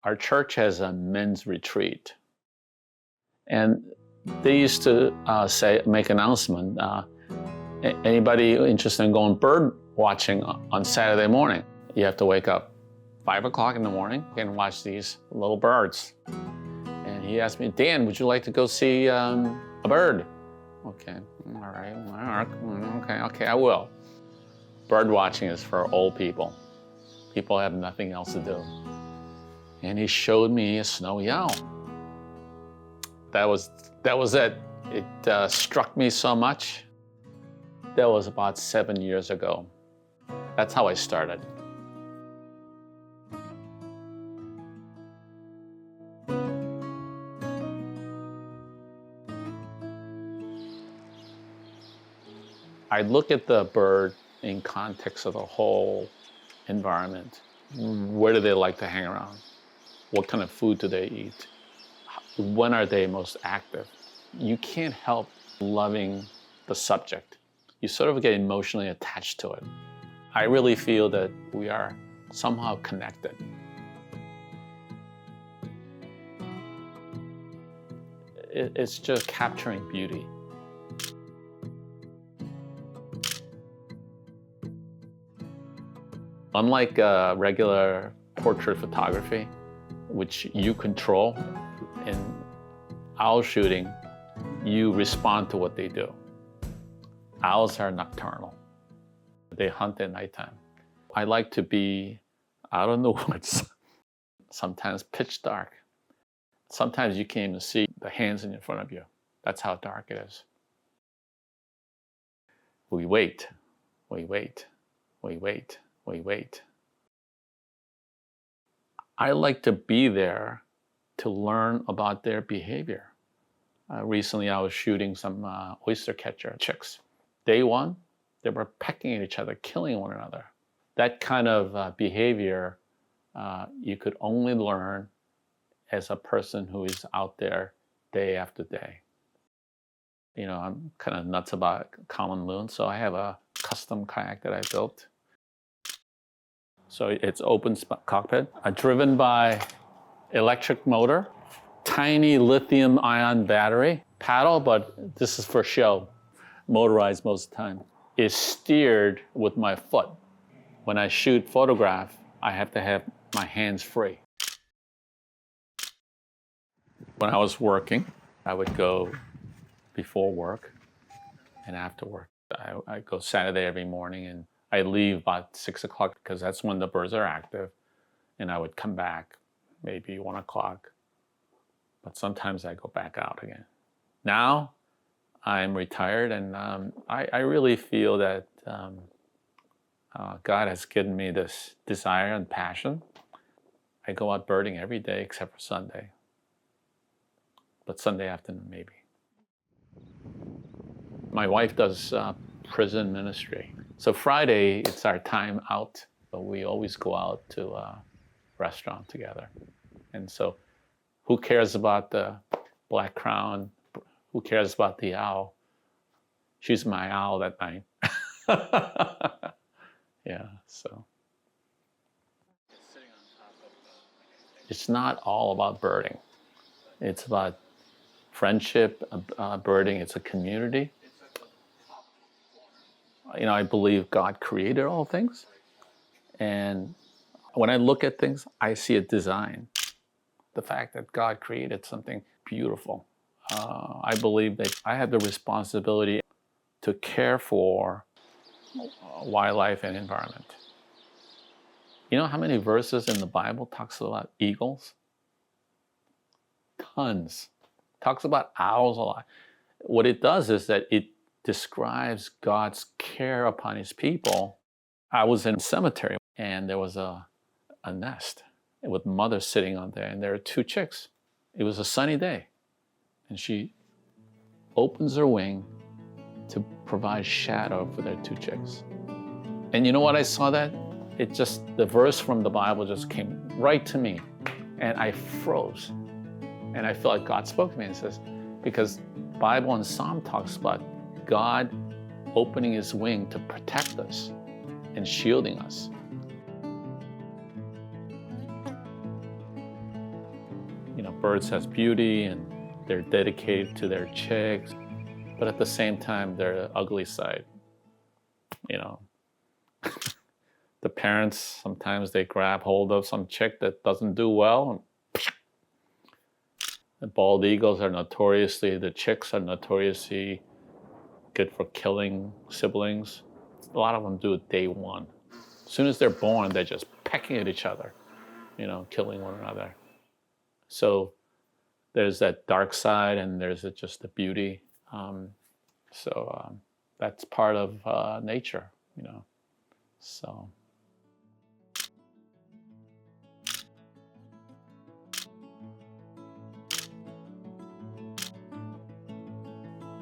Our church has a men's retreat, and they used to make announcement. Anybody interested in going bird watching on Saturday morning? You have to wake up 5 o'clock in the morning and watch these little birds. And he asked me, Dan, would you like to go see a bird? Okay, all right, okay, I will. Bird watching is for old people. People have nothing else to do. And he showed me a snowy owl. That was it. It struck me so much. That was about 7 years ago. That's how I started. I look at the bird in context of the whole environment. Where do they like to hang around? What kind of food do they eat? When are they most active? You can't help loving the subject. You sort of get emotionally attached to it. I really feel that we are somehow connected. It's just capturing beauty. Unlike regular portrait photography, which you control, in owl shooting, you respond to what they do. Owls are nocturnal. They hunt at nighttime. I like to be out in the woods, sometimes pitch dark. Sometimes you can't even see the hands in front of you. That's how dark it is. We wait, we wait, we wait, we wait. I like to be there to learn about their behavior. Recently, I was shooting some oyster catcher chicks. Day one, they were pecking at each other, killing one another. That kind of behavior you could only learn as a person who is out there day after day. You know, I'm kind of nuts about common loon, so I have a custom kayak that I built. So it's open cockpit, driven by electric motor, tiny lithium-ion battery, paddle, but this is for show, motorized most of the time, is steered with my foot. When I shoot photograph, I have to have my hands free. When I was working, I would go before work and after work. I go Saturday every morning, and I leave about 6 o'clock because that's when the birds are active, and I would come back maybe 1 o'clock, but sometimes I go back out again. Now I'm retired, and I really feel that God has given me this desire and passion. I go out birding every day except for Sunday, but Sunday afternoon maybe. My wife does prison ministry. So Friday, it's our time out. But we always go out to a restaurant together. And so who cares about the black crown? Who cares about the owl? She's my owl that night. Yeah, so. It's not all about birding. It's about friendship, birding. It's a community. You know, I believe God created all things. And when I look at things, I see a design. The fact that God created something beautiful. I believe that I have the responsibility to care for wildlife and environment. You know how many verses in the Bible talks about eagles? Tons. Talks about owls a lot. What it does is that it describes God's care upon his people. I was in a cemetery, and there was a nest with mother sitting on there, and there are 2 chicks. It was a sunny day, and she opens her wing to provide shadow for their 2 chicks. And you know what I saw that? It just, the verse from the Bible just came right to me, and I froze. And I felt like God spoke to me and says, because Bible and Psalm talks about God opening his wing to protect us and shielding us. birds has beauty and they're dedicated to their chicks, but at the same time, they're the ugly side. The parents, sometimes they grab hold of some chick that doesn't do well. The bald eagles are the chicks are notoriously good for killing siblings. A lot of them do it day one. As soon as they're born, they're just pecking at each other, killing one another. So there's that dark side and there's just the beauty. That's part of nature, So.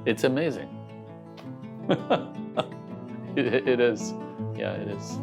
It's amazing. It is. Yeah, it is.